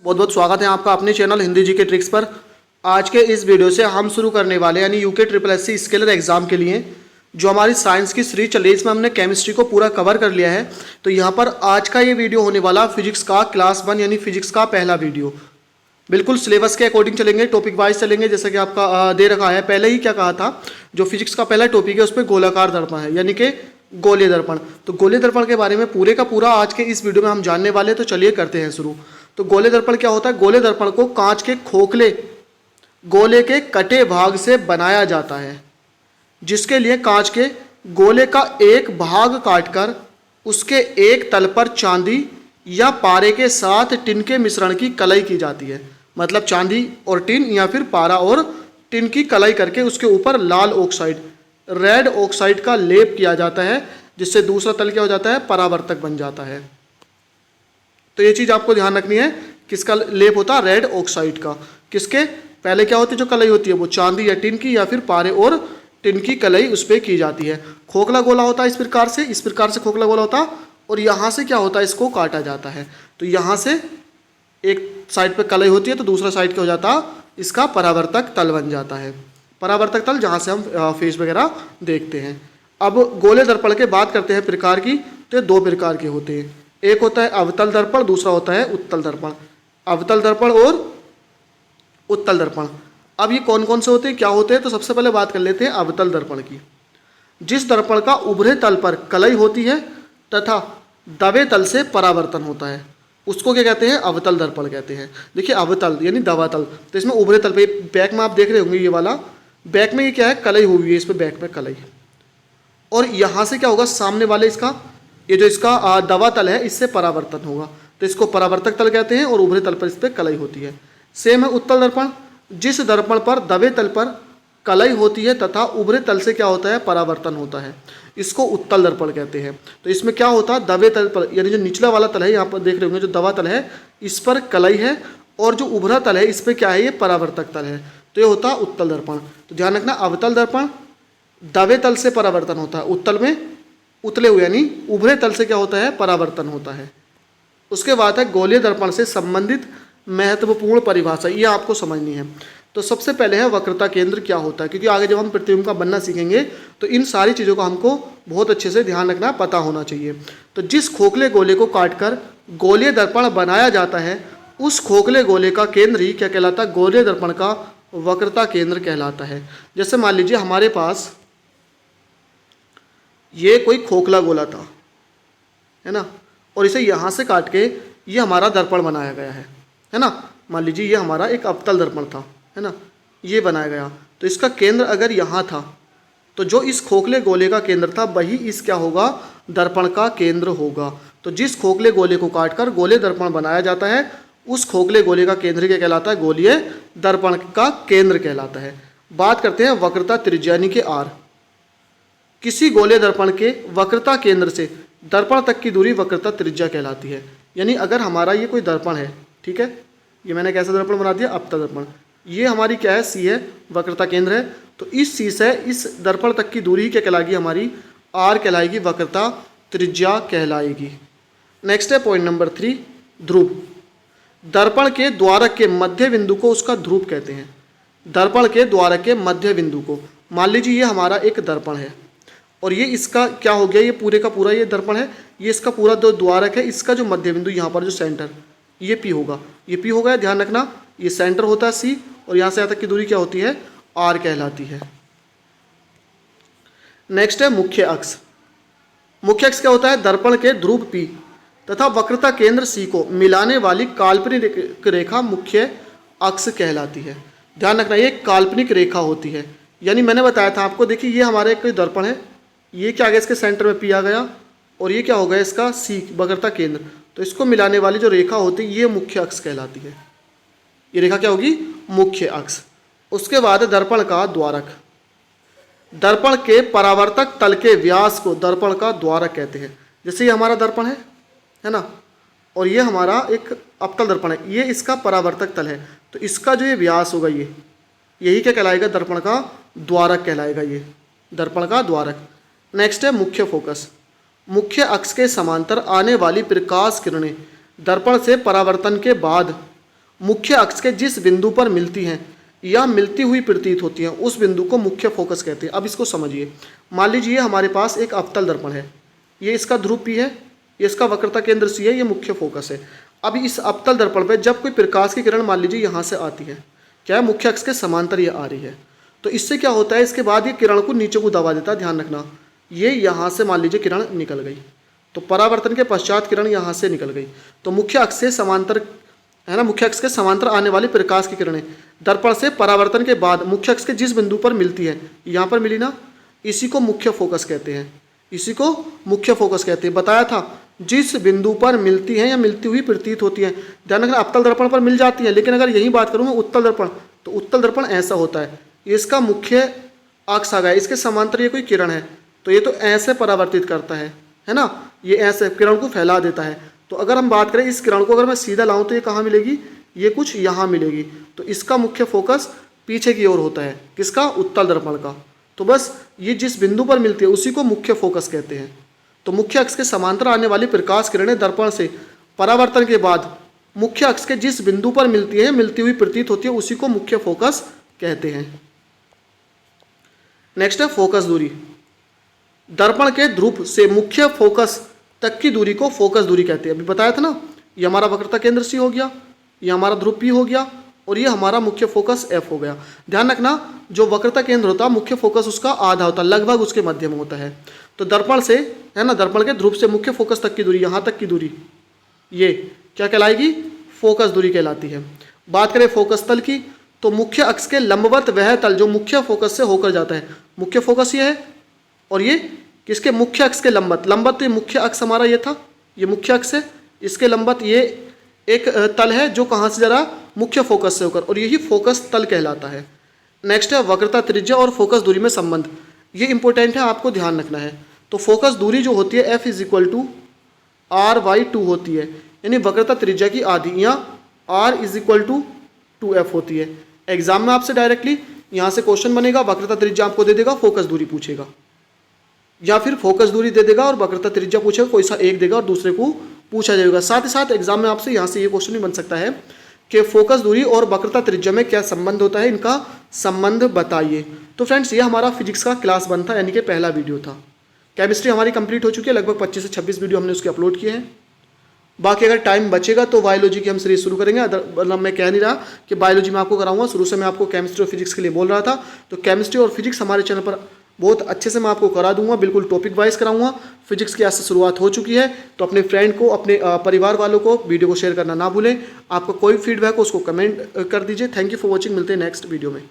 बहुत बहुत स्वागत है आपका अपने चैनल हिंदी जी के ट्रिक्स पर। आज के इस वीडियो से हम शुरू करने वाले यानी UK triple SC scalar exam के लिए जो हमारी साइंस की सीरीज चल रही है, इसमें हमने केमिस्ट्री को पूरा कवर कर लिया है। तो यहाँ पर आज का ये वीडियो होने वाला फिजिक्स का क्लास 1 यानी फिजिक्स का पहला वीडियो। बिल्कुल सिलेबस के अकॉर्डिंग चलेंगे, टॉपिक वाइज चलेंगे, जैसे कि आपका दे रखा है। पहले ही क्या कहा था, जो फिजिक्स का पहला टॉपिक है उस पर गोलाकार दर्पण है यानी कि गोलीय दर्पण। तो गोलीय दर्पण के बारे में पूरे का पूरा आज के इस वीडियो में हम जानने वाले हैं। तो चलिए करते हैं शुरू। तो गोलीय दर्पण क्या होता है? गोलीय दर्पण को कांच के खोखले गोले के कटे भाग से बनाया जाता है, जिसके लिए कांच के गोले का एक भाग काटकर उसके एक तल पर चांदी या पारे के साथ टिन के मिश्रण की कलई की जाती है। मतलब चांदी और टिन या फिर पारा और टिन की कलई करके उसके ऊपर लाल ऑक्साइड, रेड ऑक्साइड का लेप किया जाता है, जिससे दूसरा तल क्या हो जाता है? परावर्तक बन जाता है। तो ये चीज़ आपको ध्यान रखनी है, किसका लेप होता है? रेड ऑक्साइड का। किसके? पहले क्या होती है जो कलई होती है वो चांदी या टिन की या फिर पारे और टिन की कलई उस पर की जाती है। खोखला गोला होता है इस प्रकार से खोखला गोला होता है, और यहाँ से क्या होता है? इसको काटा जाता है। तो यहाँ से एक साइड पे कलई होती है तो दूसरा साइड क्या हो जाता है? इसका परावर्तक तल बन जाता है। परावर्तक तल जहाँ से हम फेस वगैरह देखते हैं। अब गोले दर्पण के बात करते हैं प्रकार की, तो ये दो प्रकार के होते हैं। एक होता है अवतल दर्पण, दूसरा होता है उत्तल दर्पण। अवतल दर्पण और उत्तल दर्पण। अब ये कौन कौन से होते हैं, क्या होते हैं? तो सबसे पहले बात कर लेते हैं अवतल दर्पण की। जिस दर्पण का उभरे तल पर कलई होती है तथा दबे तल से परावर्तन होता है, उसको क्या कहते हैं? अवतल दर्पण कहते हैं। देखिए अवतल यानी दवातल, तो इसमें उभरे तल पे बैक में आप देख रहे होंगे ये वाला बैक में ये क्या है? कलई हुई है, इस पर बैक में कलई। और यहाँ से क्या होगा? सामने वाले इसका ये जो इसका दवा तल है इससे परावर्तन होगा, तो इसको परावर्तक तल कहते हैं, और उभरे तल पर इस पर कलई होती है। सेम है उत्तल दर्पण। जिस दर्पण पर दबे तल पर कलई होती है तथा उभरे तल से क्या होता है? परावर्तन होता है, इसको उत्तल दर्पण कहते हैं। तो इसमें क्या होता है? दबे तल पर यानी जो निचला वाला तल है, यहाँ पर देख रहे होंगे जो दवा तल है इस पर कलई है, और जो उभरा तल है इस पर क्या है? ये परावर्तक तल है। तो ये होता है उत्तल दर्पण। तो ध्यान रखना, अवतल दर्पण दबे तल से परावर्तन होता है, उत्तल में उतले हुए यानी उभरे तल से क्या होता है? परावर्तन होता है। उसके बाद है गोलीय दर्पण से संबंधित महत्वपूर्ण परिभाषा, ये आपको समझनी है। तो सबसे पहले है वक्रता केंद्र क्या होता है, क्योंकि आगे जब हम प्रतिबिंब का बनना सीखेंगे तो इन सारी चीज़ों का हमको बहुत अच्छे से ध्यान रखना, पता होना चाहिए। तो जिस खोखले गोले को काटकर गोलीय दर्पण बनाया जाता है, उस खोखले गोले का केंद्र ही क्या कहलाता है? गोलीय दर्पण का वक्रता केंद्र कहलाता है। जैसे मान लीजिए हमारे पास ये कोई खोखला गोला था, है ना, और इसे यहाँ से काट के ये हमारा दर्पण बनाया गया है ना। मान लीजिए ये हमारा एक अवतल दर्पण था, है ना, ये बनाया गया। तो इसका केंद्र अगर यहाँ था, तो जो इस खोखले गोले का केंद्र था वही इस क्या होगा? दर्पण का केंद्र होगा। तो जिस खोखले गोले को काटकर गोलीय दर्पण बनाया जाता है, उस खोखले गोले का केंद्र क्या कहलाता है? गोलीय दर्पण का केंद्र कहलाता है। बात करते हैं वक्रता त्रिज्या यानी कि आर। किसी गोलीय दर्पण के वक्रता केंद्र से दर्पण तक की दूरी वक्रता त्रिज्या कहलाती है। यानी अगर हमारा ये कोई दर्पण है, ठीक है, ये मैंने कैसा दर्पण बना दिया? अवतल दर्पण। ये हमारी क्या है? सी है, वक्रता केंद्र है। तो इस सी से इस दर्पण तक की दूरी क्या कहलाएगी? हमारी आर कहलाएगी, वक्रता त्रिज्या कहलाएगी। नेक्स्ट है पॉइंट नंबर 3, ध्रुव। दर्पण के द्वारक के मध्य बिंदु को उसका ध्रुव कहते हैं। दर्पण के द्वारक के मध्य बिंदु को, मान लीजिए ये हमारा एक दर्पण है और ये इसका क्या हो गया? ये पूरे का पूरा ये दर्पण है, ये इसका पूरा जो द्वारक है, इसका जो मध्य बिंदु यहाँ पर जो सेंटर, ये पी होगा, ये पी होगा। ध्यान रखना, ये सेंटर होता है सी, और यहाँ से यहाँ तक की दूरी क्या होती है? आर कहलाती है। नेक्स्ट है मुख्य अक्ष। मुख्य अक्ष क्या होता है? दर्पण के ध्रुव पी तथा वक्रता केंद्र सी को मिलाने वाली काल्पनिक रेखा मुख्य अक्ष कहलाती है। ध्यान रखना, ये काल्पनिक रेखा होती है। यानी मैंने बताया था आपको, देखिए ये हमारा एक दर्पण है, ये क्या आ गया? इसके सेंटर में पी आ गया, और ये क्या हो गया? इसका सी, वक्रता केंद्र। तो इसको मिलाने वाली जो रेखा होती है ये मुख्य अक्ष कहलाती है। ये रेखा क्या होगी? मुख्य अक्ष। उसके बाद दर्पण का द्वारक। दर्पण के परावर्तक तल के व्यास को दर्पण का द्वारक कहते हैं। जैसे ये हमारा दर्पण है ना, और ये हमारा एक अवतल दर्पण है, ये इसका परावर्तक तल है। तो इसका जो ये व्यास होगा, ये यही क्या कहलाएगा? दर्पण का द्वारक कहलाएगा, ये दर्पण का द्वारक। नेक्स्ट है मुख्य फोकस। मुख्य अक्ष के समांतर आने वाली प्रकाश किरणें दर्पण से परावर्तन के बाद मुख्य अक्ष के जिस बिंदु पर मिलती हैं या मिलती हुई प्रतीत होती हैं उस बिंदु को मुख्य फोकस कहते हैं। अब इसको समझिए। मान लीजिए हमारे पास एक अवतल दर्पण है, ये इसका ध्रुव P है, ये इसका वक्रता केंद्र C है, ये मुख्य फोकस है। अब इस अवतल दर्पण पे जब कोई प्रकाश की किरण मान लीजिए यहाँ से आती है, क्या है, मुख्य अक्ष के समांतर ये आ रही है, तो इससे क्या होता है, इसके बाद ये किरण को नीचे को दबा देता है। ध्यान रखना, ये यहाँ से मान लीजिए किरण निकल गई, तो परावर्तन के पश्चात किरण यहाँ से निकल गई, तो मुख्य अक्ष से समांतर है ना, मुख्य अक्ष के समांतर आने वाली प्रकाश की किरणें दर्पण से परावर्तन के बाद मुख्य अक्ष के जिस बिंदु पर मिलती है, यहाँ पर मिली ना, इसी को मुख्य फोकस कहते हैं, इसी को मुख्य फोकस कहते हैं। बताया था जिस बिंदु पर मिलती है या मिलती हुई प्रतीत होती है। ध्यान रखना, अवतल दर्पण पर मिल जाती है, लेकिन अगर यही बात करूँ मैं उत्तल दर्पण, तो उत्तल दर्पण ऐसा होता है, इसका मुख्य अक्ष आ गया, इसके समांतर ये कोई किरण है, तो ये तो ऐसे परावर्तित करता है ना, ये ऐसे किरण को फैला देता है। तो अगर हम बात करें इस किरण को अगर मैं सीधा लाऊं तो ये कहाँ मिलेगी, ये कुछ यहाँ मिलेगी, तो इसका मुख्य फोकस पीछे की ओर होता है, किसका, उत्तल दर्पण का। तो बस ये जिस बिंदु पर मिलती है उसी को मुख्य फोकस कहते हैं। तो मुख्य अक्ष के समांतर आने वाली प्रकाश किरणें दर्पण से परावर्तन के बाद मुख्य अक्ष के जिस बिंदु पर मिलती है, मिलती हुई प्रतीत होती है, उसी को मुख्य फोकस कहते हैं। नेक्स्ट है फोकस दूरी। दर्पण के ध्रुव से मुख्य फोकस तक की दूरी को फोकस दूरी कहते हैं। अभी बताया था ना, ये हमारा वक्रता केंद्र C हो गया, ये हमारा ध्रुव P हो गया, और ये हमारा मुख्य फोकस F हो गया। ध्यान रखना, जो वक्रता केंद्र होता है मुख्य फोकस उसका आधा होता है, लगभग उसके मध्य में होता है। तो दर्पण से है ना, दर्पण के ध्रुव से मुख्य फोकस तक की दूरी, यहाँ तक की दूरी, ये क्या कहलाएगी, फोकस दूरी कहलाती है। बात करें फोकस तल की, तो मुख्य अक्ष के लंबवत वह तल जो मुख्य फोकस से होकर जाता है, मुख्य फोकस ये है, और ये किसके, मुख्य अक्ष के लंबवत, लंबवत तो ये मुख्य अक्ष हमारा ये था, ये मुख्य अक्ष है, इसके लंबवत ये एक तल है जो कहाँ से जरा, मुख्य फोकस से होकर, और यही फोकस तल कहलाता है। नेक्स्ट है वक्रता त्रिज्या और फोकस दूरी में संबंध। ये इंपॉर्टेंट है, आपको ध्यान रखना है। तो फोकस दूरी जो होती है F = R/2 होती है, यानी वक्रता त्रिज्या की आधी, या R = 2F होती है। एग्जाम में आपसे डायरेक्टली यहाँ से क्वेश्चन बनेगा, वक्रता त्रिज्या आपको दे देगा, फोकस दूरी पूछेगा, या फिर फोकस दूरी दे देगा और वक्रता त्रिज्या पूछेगा, कोई सा एक देगा और दूसरे को पूछा जाएगा। साथ ही साथ एग्जाम में आपसे यहाँ से ये क्वेश्चन भी बन सकता है कि फोकस दूरी और वक्रता त्रिज्या में क्या संबंध होता है, इनका संबंध बताइए। तो फ्रेंड्स, ये हमारा फिजिक्स का क्लास 1 था, यानी कि पहला वीडियो था। केमिस्ट्री हमारी कंप्लीट हो चुकी है, लगभग 25 से 26 वीडियो हमने उसके अपलोड किए हैं। बाकी अगर टाइम बचेगा तो बायोलॉजी की हम सीरीज शुरू करेंगे। मतलब मैं कह नहीं रहा कि बायोलॉजी में आपको कराऊंगा, शुरू से मैं आपको केमिस्ट्री और फिजिक्स के लिए बोल रहा था। तो केमिस्ट्री और फिजिक्स हमारे चैनल पर बहुत अच्छे से मैं आपको करा दूंगा, बिल्कुल टॉपिक वाइज कराऊंगा। फिजिक्स की आज से शुरुआत हो चुकी है, तो अपने फ्रेंड को, अपने परिवार वालों को वीडियो को शेयर करना ना भूलें। आपका कोई फीडबैक हो उसको कमेंट कर दीजिए। थैंक यू फॉर वॉचिंग, मिलते हैं नेक्स्ट वीडियो में।